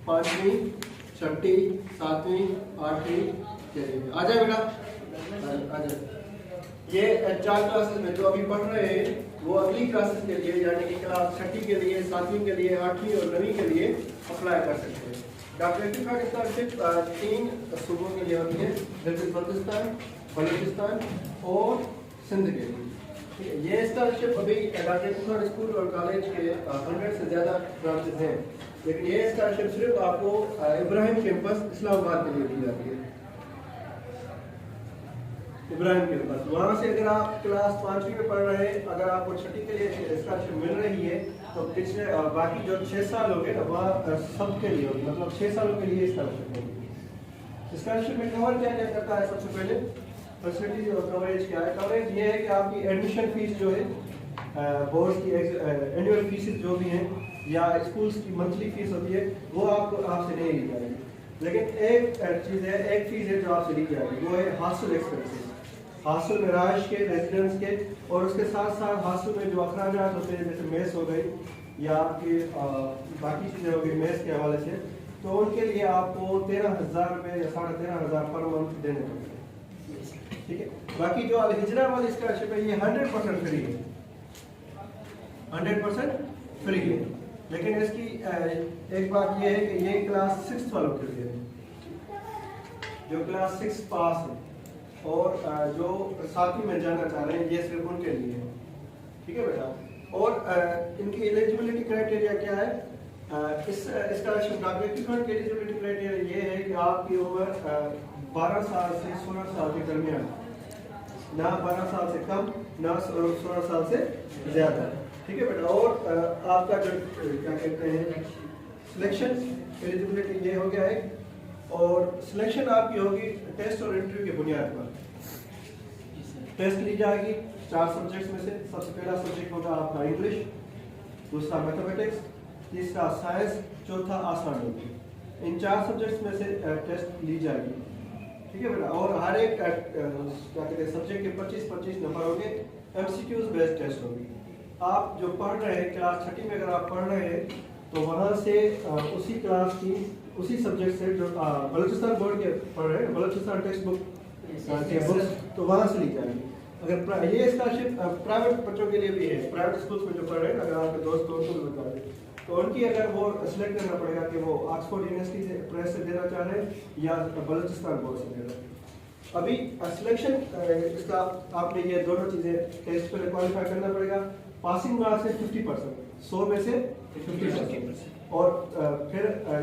5वीं, 6ठी, 7वीं, 8वीं, 10वीं। आ जाए बेटा, आ जाए। ये 4 क्लासेस में जो अभी पढ़ रहे हैं वो अगली क्लासेस के लिए यानी कि क्लास 6ठी के लिए, 7वीं के लिए, 8वीं और 9वीं के लिए अप्लाई कर सकते हैं। डॉक्टरेट स्कॉलरशिप 3 सूबों के लिए होती है, जैसे बलूचिस्तान, बलूचिस्तान और सिंध के लिए। ये स्कॉलरशिप अभी डॉक्टरेट स्कूल और कॉलेज के 100 से ज़्यादा ब्रांचेस हैं, लेकिन ये स्कॉलरशिप सिर्फ आपको इब्राहिम कैंपस इस्लामाबाद के लिए दी जाती है। इब्राहिम कैंपस, वहाँ से अगर आप क्लास 5वीं में पढ़ रहे हैं, अगर आपको 6ठी के लिए स्कॉलरशिप मिल रही है तो पिछले बाकी जो 6 साल हो गए वहाँ सबके लिए होगी, मतलब 6 सालों के लिए स्कॉलरशिप होगी। स्कॉलरशिप में कवर क्या क्या करता है? सबसे पहले फैसिलिटीज और कवरेज क्या है? कवरेज ये है कि आपकी एडमिशन फीस जो है, बोर्ड की एनुअल फीस जो भी हैं या स्कूल्स की मंथली फीस होती है, वो आपसे नहीं ली जाएगी। लेकिन एक चीज़ है, एक फीस है जो आपसे ली जाएगी, वो है हॉस्टल एक्सपेंसेस। हॉस्टल में रहायश के, रेजिडेंस के, और उसके साथ साथ हॉस्टल में जो अखराजात होते हैं जैसे मेस हो गई या आपकी बाकी चीज़ें हो गई मेस के हवाले से, तो उनके लिए आपको 13,000 रुपये या 13,500 पर मंथ देने पड़ेंगे। ठीक है। बाकी जो अल हिजरा वाली स्कॉलरशिप है ये 100% फ्री है, 100% फ्री है। लेकिन इसकी एक बात ये है कि ये क्लास 6 वालों के लिए है, जो क्लास 6 पास है और जो 7वीं में जाना चाह रहे हैं, ये सिर्फ उनके लिए है। ठीक है बेटा। और इनकी एलिजिबिलिटी क्राइटेरिया क्या है? इस स्कॉलरशिप डॉक्टरेट की एलिजिबिलिटी क्राइटेरिया ये है कि आपकी उम्र 12 साल से 16 साल के दरमियान, ना 12 साल से कम ना 16 साल से ज़्यादा। ठीक है बेटा। और आपका जो क्या कहते हैं सिलेक्शन एलिजिबिलिटी ये हो गया है, और सिलेक्शन आपकी होगी टेस्ट और इंटरव्यू की बुनियाद पर। टेस्ट ली जाएगी 4 सब्जेक्ट्स में से। सबसे पहला सब्जेक्ट होगा आपका इंग्लिश, दूसरा मैथमेटिक्स, तीसरा साइंस, चौथा आसान होगी। इन 4 सब्जेक्ट्स में से टेस्ट ली जाएगी। ठीक है बेटा। और हर एक क्या कहते हैं सब्जेक्ट के 25-25 नंबर होंगे। MCQs बेस्ड टेस्ट होगी। आप जो पढ़ रहे हैं क्लास 6ठी में अगर आप पढ़ रहे हैं तो वहाँ से उसी क्लास की उसी सब्जेक्ट से जो बलूचिस्तान बोर्ड के पढ़ रहे हैं, बलूचिस्तान टेक्स्ट बुक के बुक्स, तो वहाँ से ली जाएगी। अगर ये स्कॉलरशिप प्राइवेट बच्चों के लिए भी है, प्राइवेट स्कूल्स में जो पढ़ रहे हैं, अगर आपके दोस्त बता दें तो उनकी अगर वो सिलेक्ट करना पड़ेगा कि वो ऑक्सफोर्ड यूनिवर्सिटी से प्रेस से देना चाह रहे हैं या बलूचिस्तान बोर्ड से दे रहे हैं। अभी सिलेक्शन इसका आपने ये दोनों चीज़ें टेस्ट पहले क्वालिफाई करना पड़ेगा। पासिंग मार्क्स है 50%, 100 में से 50%। और फिर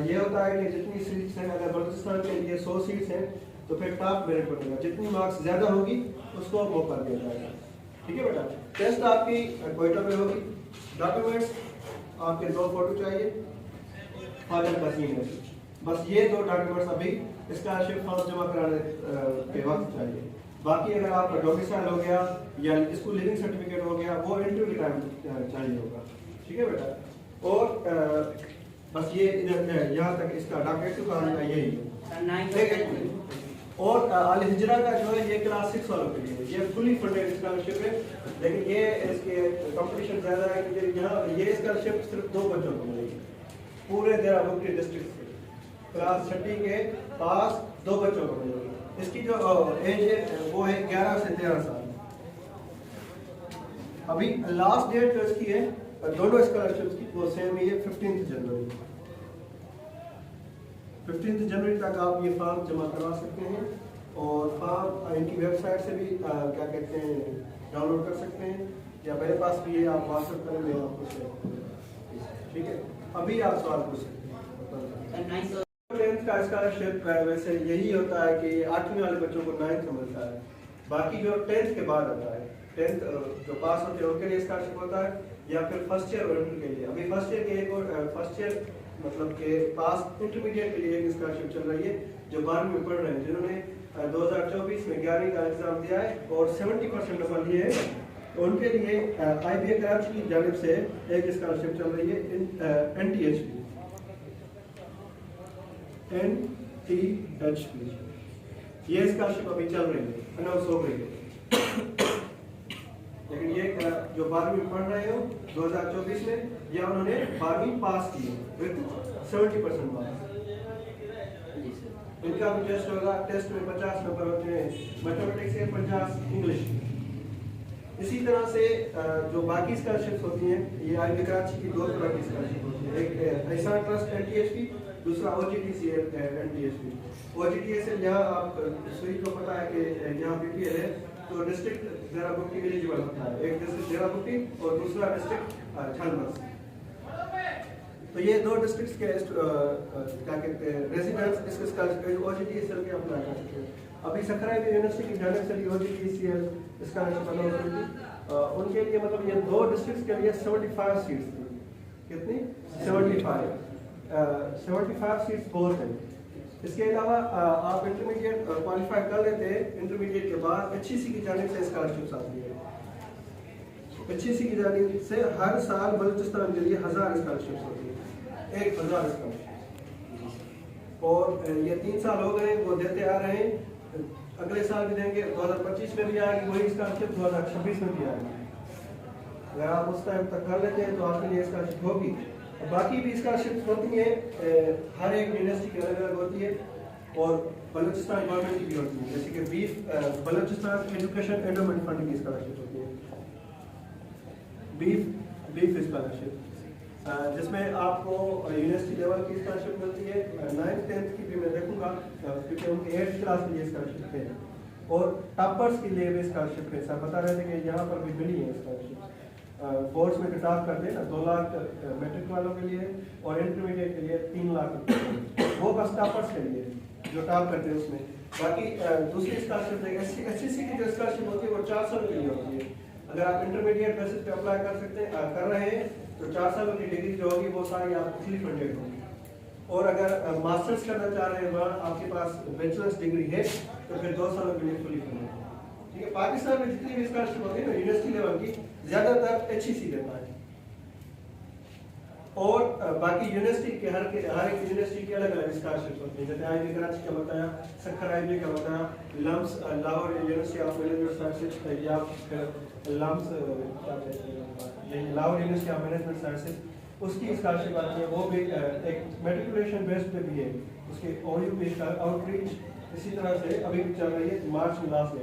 ये होता है कि जितनी सीट्स हैं, अगर बलूचिस्तान के लिए 100 सीट्स हैं तो फिर टॉप मेरिट बनेगा, जितनी मार्क्स ज़्यादा होगी उसको मौका दिया जाएगा। ठीक है बेटा। टेस्ट आपकी क्वेटा में होगी। डॉक्यूमेंट्स आपके 2 फोटो चाहिए, फादर का सिग्नेचर, बस ये 2 डॉक्यूमेंट्स अभी स्कॉलरशिप फॉर्म जमा कराने के वक्त चाहिए। बाकी अगर आपका डोमिसाइल हो गया या स्कूल लिविंग सर्टिफिकेट हो गया, वो इंटरव्यू के टाइम चाहिए होगा। ठीक है बेटा। और बस ये इधर यहाँ तक इसका डॉक्टरेट का यही है। और अल हिजरा का जो है ये क्लास 6 वालों के लिए, ये फुली फंडेड स्कॉलरशिप है, लेकिन ये इसके कंपटीशन ज़्यादा है क्योंकि यहाँ ये स्कॉलरशिप सिर्फ 2 बच्चों को मिलेगी पूरे देहरादून डिस्ट्रिक्ट से। क्लास 6ठी के पास 2 बच्चों को मिलेगी। इसकी जो एज है वो है 11 से 13 साल। अभी लास्ट डेट जो इसकी है दोनों स्कॉलरशिप की वो सेम ही है, 15 जनवरी। 15 जनवरी तक आप ये फॉर्म जमा करवा सकते हैं, और फॉर्म इनकी वेबसाइट से भी क्या कहते हैं डाउनलोड कर सकते हैं, या मेरे पास भी है, आप व्हाट्सएप करें, मैं आपको शेयर करूँगा। ठीक है। अभी आप सवाल पूछ सकते हैं। 10th का स्कॉलरशिप वैसे यही होता है कि 8वीं वाले बच्चों को 9th का मिलता है। बाकी जो 10th के बाद आता है, 10th जो पास होते हैं उनके लिए स्कॉलरशिप होता है, या फिर फर्स्ट ईयर और के लिए। अभी फर्स्ट ईयर के एक और फर्स्ट ईयर मतलब के पास इंटरमीडिएट के लिए एक स्कॉलरशिप चल रही है, जो 12वीं में पढ़ रहे हैं, जिन्होंने 2024 में 11वीं का एग्जाम दिया है और 70% नंबर लिए हैं, तो उनके लिए IBA कराची की जानिब से एक स्कॉलरशिप चल रही है NTHP। ये स्कॉलरशिप अभी चल रही है, अनाउंस हो गई है। लेकिन ये जो 12वीं में पढ़ रहे हो 2024 में, या उन्होंने 12वीं पास की है विद 70% मार्क्स, इनका भी टेस्ट होगा। टेस्ट में 50 नंबर होते हैं मैथमेटिक्स के, 50 इंग्लिश। इसी तरह से जो बाकी स्कॉलरशिप्स होती हैं, ये IIM कराची की 2 तरह की स्कॉलरशिप होती है। एक एहसान ट्रस्ट NTHP, दूसरा OGTCL NTHP। OGTCL यहाँ आप सभी को पता है कि यहाँ BPL है तो डिस्ट्रिक्ट देहराबुक्की एलिजिबल होता है। एक डिस्ट्रिक्ट देहराबुक्की और दूसरा डिस्ट्रिक्ट झालमर्स। तो ये 2 डिस्ट्रिक्ट्स के क्या कहते हैं रेजिडेंट्स इस स्कॉलरशिप OGTCL के अप्लाई कर सकते हैं। अभी सकराई यूनिवर्सिटी की जानिब से OGTCL स्कॉलरशिप अनाउंस हुई थी। उनके लिए मतलब ये 2 डिस्ट्रिक्ट्स के लिए 75 सीट्स थी। कितनी? 75 सीट्स बहुत हैं। इसके अलावा आप इंटरमीडिएट क्वालिफाई कर लेते हैं। इंटरमीडिएट के बाद HEC की जानिब से स्कॉलरशिप्स आती है। HEC की जानिब से हर साल बलूचिस्तान के लिए 1000 स्कॉलरशिप्स होती है, 1000 स्कॉलरशिप। और ये 3 साल हो गए वो देते आ रहे हैं। अगले साल भी देंगे, 2025 में भी आएगी वही स्कॉलरशिप, 2026 में भी आएगी। अगर आप उस टाइम तक कर लेते हैं तो आपके लिए स्कॉलरशिप होगी। बाकी भी स्कॉलरशिप होती है, हर एक यूनिवर्सिटी की अलग अलग होती है और बलूचिस्तान गवर्नमेंट की भी होती है। जैसे कि बलूचिस्तान एजुकेशन एंडोमेंट फंड की स्कॉलरशिप होती है, बीफ स्कॉलरशिप, जिसमें आपको यूनिवर्सिटी लेवल की स्कॉलरशिप मिलती है। 9th 10th की भी मैं देखूंगा क्योंकि उनके 8th क्लास के लिए स्कॉलरशिप है और टॉपर्स के लिए भी स्कॉलरशिप है। सर बता रहे थे कि यहाँ पर भी मिली है स्कॉलरशिप। बोर्ड्स में टॉप करते हैं ना 2 लाख मैट्रिक वालों के लिए और इंटरमीडिएट के लिए 3 लाख, वो बस टॉपर्स के लिए जो टॉप करते हैं उसमें। बाकी दूसरी स्कॉलरशिप HEC की जो स्कॉलरशिप होती है वो 4 साल के लिए होती है। अगर आप इंटरमीडिएट बेसिस पे अप्लाई कर रहे हैं तो 4 सालों की डिग्री जो होगी वो सारी आप फुली फंडेड होगी। और अगर मास्टर्स करना चाह रहे हैं वहाँ आपके पास बैचलर्स डिग्री है तो फिर 2 सालों के लिए फुली फंडेड। ठीक है, पाकिस्तान में जितनी भी स्कॉलरशिप होती है ना यूनिवर्सिटी लेवल की, ज्यादातर HEC देता है। और बाकी यूनिवर्सिटी के हर एक यूनिवर्सिटी की अलग अलग स्कॉलरशिप होती है। जैसे IIM कराची का बताया, सखर IIM का बताया, LUMS Lahore university of management sciences या फिर LUMS Lahore university of management sciences, उसकी स्कॉलरशिप आती है। वो भी एक मेट्रिकुलेशन बेस्ड पे भी है, उसके OU पे आउटरीच इसी तरह से अभी भी चल रही है, मार्च में लास्ट में।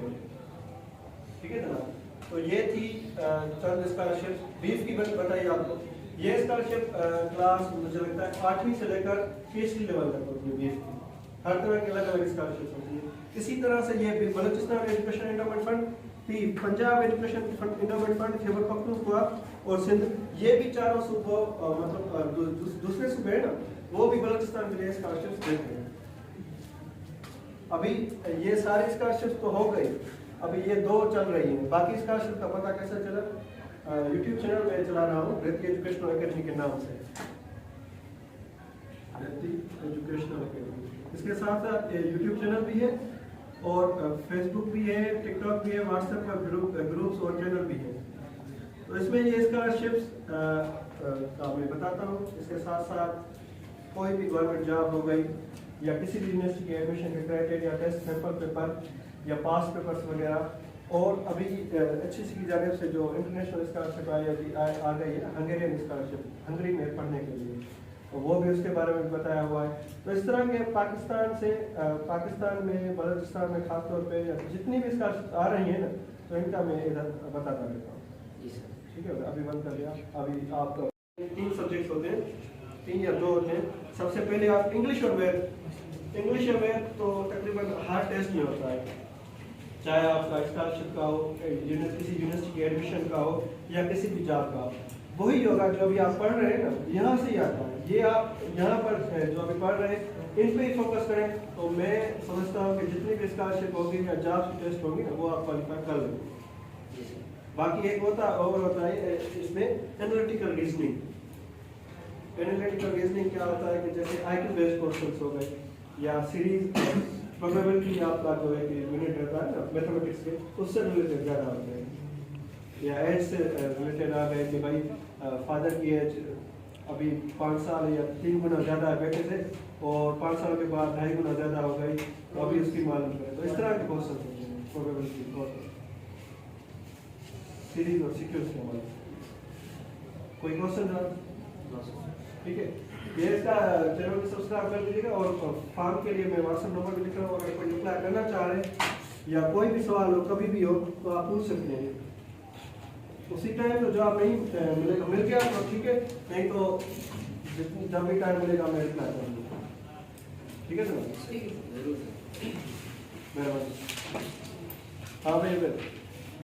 ठीक है जनाब, तो ये थी चंद स्कॉलरशिप। बीफ की बताइए आपको, ये स्कॉलरशिप क्लास मुझे लगता है 8वीं से लेकर PhD लेवल तक होती है। बीफ की हर तरह की अलग अलग स्कॉलरशिप होती है। इसी तरह से ये Balochistan education endowment fund, Punjab education endowment fund, Khyber Pakhtunkhwa और सिंध, ये भी चारों सूबों मतलब दूसरे सूबे है ना, वो भी बलूचिस्तान के लिए स्कॉलरशिप देते हैं। अभी ये सारी स्कॉलरशिप तो हो गई, अभी ये 2 चल रही हैं। बाकी स्कॉलरशिप का पता कैसे चला? यूट्यूब चैनल में चला रहा हूँ रेती एजुकेशनल एकेडमी के नाम से, रेती एजुकेशनल एकेडमी। इसके साथ साथ यूट्यूब चैनल भी है और फेसबुक भी है, टिकटॉक भी है, व्हाट्सएप का ग्रुप्स और चैनल भी है। तो इसमें ये स्कॉलरशिप्स का मैं बताता हूँ। इसके साथ साथ कोई भी गवर्नमेंट जॉब हो गई या किसी भी यूनिवर्सिटी के एडमिशन के क्राइटेरिया, टेस्ट पेपर या पास पेपर्स वगैरह, और अभी HEC की जानिब से जो इंटरनेशनल स्कॉलरशिप आ गई है, हंगेरियन स्कॉलरशिप, हंगरी में पढ़ने के लिए, तो वो भी उसके बारे में बताया हुआ है। तो इस तरह के पाकिस्तान में बलूचिस्तान में खासतौर पे जितनी भी स्कॉलरशिप आ रही है ना, तो इनका मैं इधर बताता रहता हूँ। ठीक है, अभी बंद कर लिया। अभी आप 3 सब्जेक्ट्स होते हैं, 3 या 2 होते हैं। सबसे पहले आप इंग्लिश और मैथ। इंग्लिश और मैथ तो तकरीबन हर टेस्ट में होता है, चाहे आपका स्कॉलरशिप का हो, किसी यूनिवर्सिटी के एडमिशन का हो या किसी भी जॉब का हो, वही होगा जो अभी आप पढ़ रहे हैं ना, यहाँ से ही आता है। ये आप यहाँ पर जो अभी पढ़ रहे हैं इन पे ही फोकस करें तो मैं समझता हूँ कि जितनी भी स्कॉलरशिप होगी या जॉब की टेस्ट होगी ना, वो आप क्वालिफाई कर लेंगे। बाकी एक होता है इसमें एनालिटिकल रीजनिंग। एनालिटिकल रीजनिंग क्या होता है कि जैसे IQ बेस्ड क्वेश्चंस हो गए या सीरीज प्रोबेबिलिटी आपका जो है कि यूनिट रहता है ना मैथमेटिक्स के, उससे रिलेटेड ज़्यादा होते हैं। या एज से रिलेटेड आ गए कि भाई फादर की एज अभी 5 साल या 3 गुना ज़्यादा है बेटे से, और 5 साल के बाद 2.5 गुना ज़्यादा हो गई, तो अभी उसकी मालूम करें। तो इस तरह के क्वेश्चन होते हैं प्रोबेबिलिटी और सीरीज और सीक्वेंस के मालूम। कोई क्वेश्चन? ठीक है। ये इसका चैनल को सब्सक्राइब कर दीजिएगा और फॉर्म के लिए मैं व्हाट्सएप नंबर भी लिख रहा हूँ, अगर कोई अप्लाई करना चाह रहे हैं या कोई भी सवाल हो कभी भी हो तो आप पूछ सकते हैं। उसी टाइम तो जॉब नहीं मिलेगा, मिल गया तो ठीक है, नहीं तो जब भी टाइम मिलेगा मैं रिप्लाई करूँगा। ठीक है सर? मेहरबानी। हाँ भाई।